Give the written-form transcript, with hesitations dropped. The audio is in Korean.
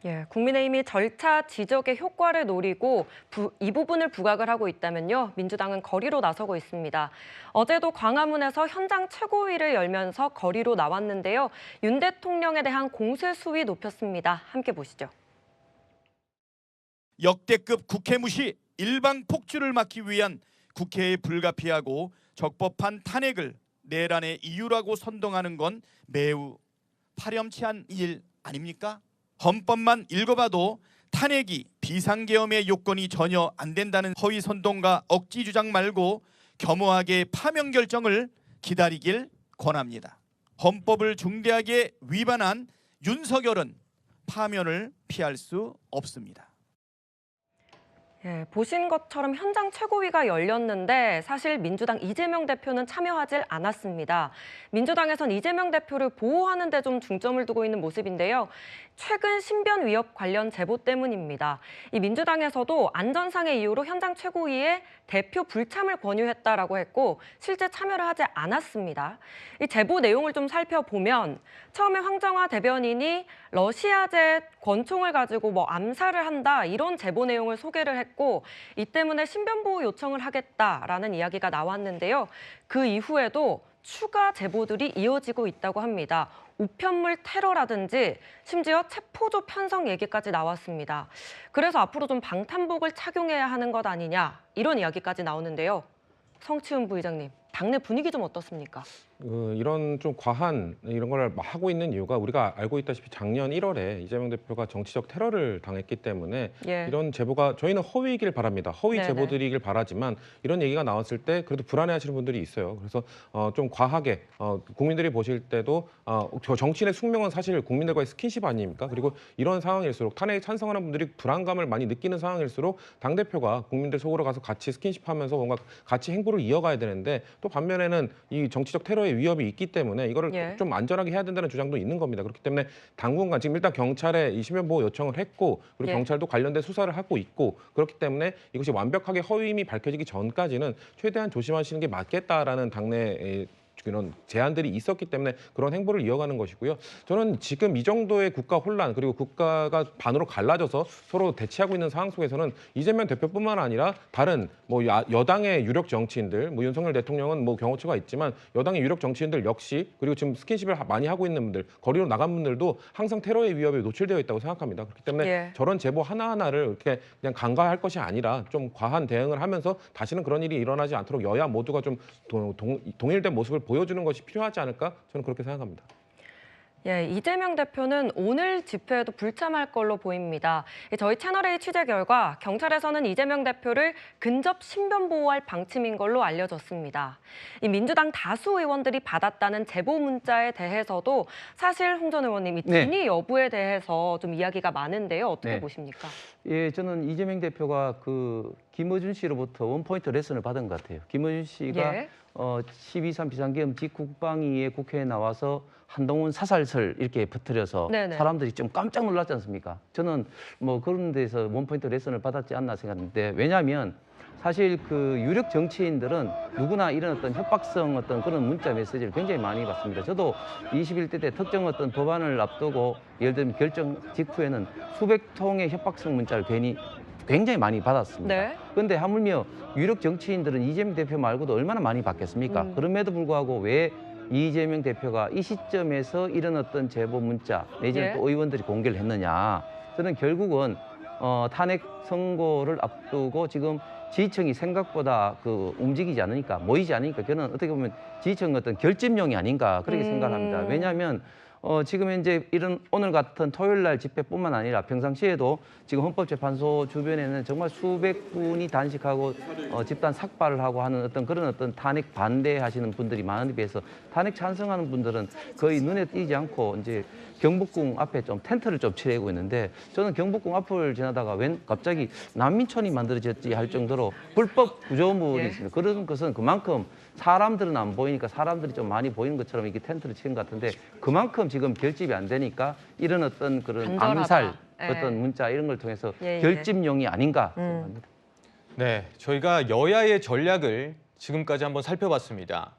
예, 국민의힘이 절차 지적의 효과를 노리고 이 부분을 부각을 하고 있다면요, 민주당은 거리로 나서고 있습니다. 어제도 광화문에서 현장 최고위를 열면서 거리로 나왔는데요, 윤 대통령에 대한 공세 수위 높였습니다. 함께 보시죠. 역대급 국회 무시, 일방 폭주를 막기 위한 국회에 불가피하고 적법한 탄핵을 내란의 이유라고 선동하는 건 매우 파렴치한 일 아닙니까? 헌법만 읽어봐도 탄핵이 비상계엄의 요건이 전혀 안 된다는 허위 선동과 억지 주장 말고 겸허하게 파면 결정을 기다리길 권합니다. 헌법을 중대하게 위반한 윤석열은 파면을 피할 수 없습니다. 예, 보신 것처럼 현장 최고위가 열렸는데 사실 민주당 이재명 대표는 참여하질 않았습니다. 민주당에선 이재명 대표를 보호하는 데 좀 중점을 두고 있는 모습인데요. 최근 신변 위협 관련 제보 때문입니다. 이 민주당에서도 안전상의 이유로 현장 최고위에 대표 불참을 권유했다라고 했고 실제 참여를 하지 않았습니다. 이 제보 내용을 좀 살펴보면 처음에 황정화 대변인이 러시아제 권총을 가지고 암살을 한다 이런 제보 내용을 소개를 했고 이 때문에 신변보호 요청을 하겠다라는 이야기가 나왔는데요. 그 이후에도 추가 제보들이 이어지고 있다고 합니다. 우편물 테러라든지 심지어 체포조 편성 얘기까지 나왔습니다. 그래서 앞으로 좀 방탄복을 착용해야 하는 것 아니냐 이런 이야기까지 나오는데요. 성치훈 부의장님, 당내 분위기 좀 어떻습니까? 이런 좀 과한 이런 걸 하고 있는 이유가 우리가 알고 있다시피 작년 1월에 이재명 대표가 정치적 테러를 당했기 때문에 예. 이런 제보가 저희는 허위이길 바랍니다. 허위 네네. 제보들이길 바라지만 이런 얘기가 나왔을 때 그래도 불안해하시는 분들이 있어요. 그래서 좀 과하게 국민들이 보실 때도 저 정치인의 숙명은 사실 국민들과의 스킨십 아닙니까? 그리고 이런 상황일수록 탄핵에 찬성하는 분들이 불안감을 많이 느끼는 상황일수록 당대표가 국민들 속으로 가서 같이 스킨십하면서 뭔가 같이 행보를 이어가야 되는데 또 반면에는 이 정치적 테러의 위협이 있기 때문에 이거를 예. 좀 안전하게 해야 된다는 주장도 있는 겁니다. 그렇기 때문에 당분간 지금 일단 경찰에 이 신변보호 요청을 했고 그리고 예. 경찰도 관련된 수사를 하고 있고 그렇기 때문에 이것이 완벽하게 허위임이 밝혀지기 전까지는 최대한 조심하시는 게 맞겠다라는 당내 그런 제안들이 있었기 때문에 그런 행보를 이어가는 것이고요. 저는 지금 이 정도의 국가 혼란 그리고 국가가 반으로 갈라져서 서로 대치하고 있는 상황 속에서는 이재명 대표뿐만 아니라 다른 여당의 유력 정치인들, 윤석열 대통령은 경호처가 있지만 여당의 유력 정치인들 역시 그리고 지금 스킨십을 많이 하고 있는 분들, 거리로 나간 분들도 항상 테러의 위협에 노출되어 있다고 생각합니다. 그렇기 때문에 예. 저런 제보 하나하나를 이렇게 그냥 간과할 것이 아니라 좀 과한 대응을 하면서 다시는 그런 일이 일어나지 않도록 여야 모두가 좀 동일된 모습을 보여주는 것이 필요하지 않을까? 저는 그렇게 생각합니다. 예, 이재명 대표는 오늘 집회에도 불참할 걸로 보입니다. 저희 채널A 취재 결과 경찰에서는 이재명 대표를 근접 신변보호할 방침인 걸로 알려졌습니다. 이 민주당 다수 의원들이 받았다는 제보 문자에 대해서도 사실 홍 전 의원님 이 진위 여부에 대해서 좀 이야기가 많은데요. 어떻게 보십니까? 예, 저는 이재명 대표가 김어준 씨로부터 원포인트 레슨을 받은 것 같아요. 김어준 씨가 예. 12.3 비상계엄 직국방위에 국회에 나와서 한동훈 사살설 이렇게 퍼뜨려서 네네. 사람들이 좀 깜짝 놀랐지 않습니까? 저는 그런 데서 원포인트 레슨을 받았지 않나 생각하는데 왜냐하면 사실 유력 정치인들은 누구나 이런 협박성 그런 문자 메시지를 굉장히 많이 받습니다. 저도 21대 때 특정 법안을 앞두고 예를 들면 결정 직후에는 수백 통의 협박성 문자를 굉장히 많이 받았습니다. 네. 그런데 하물며 유력 정치인들은 이재명 대표 말고도 얼마나 많이 받겠습니까? 그럼에도 불구하고 왜 이재명 대표가 이 시점에서 이런 제보 문자 내지는 또 의원들이 공개를 했느냐. 저는 결국은 탄핵 선고를 앞두고 지금 지지층이 생각보다 움직이지 않으니까 모이지 않으니까 저는 어떻게 보면 지지층 결집용이 아닌가 그렇게 생각을 합니다. 왜냐하면 지금 현재 오늘 같은 토요일 날 집회뿐만 아니라 평상시에도 지금 헌법재판소 주변에는 정말 수백 분이 단식하고 집단 삭발을 하고 하는 그런 탄핵 반대하시는 분들이 많은데 비해서 탄핵 찬성하는 분들은 거의 눈에 띄지 않고 이제 경복궁 앞에 좀 텐트를 좀 치려고 있는데 저는 경복궁 앞을 지나다가 갑자기 난민촌이 만들어졌지 할 정도로 불법 구조물이 있습니다. 그런 것은 그만큼 사람들은 안 보이니까 사람들이 좀 많이 보이는 것처럼 이렇게 텐트를 치는 것 같은데 그만큼 지금 결집이 안 되니까 이런 그런 간절하다. 암살 예. 문자 이런 걸 통해서 예. 결집용이 아닌가 생각합니다. 네, 저희가 여야의 전략을 지금까지 한번 살펴봤습니다.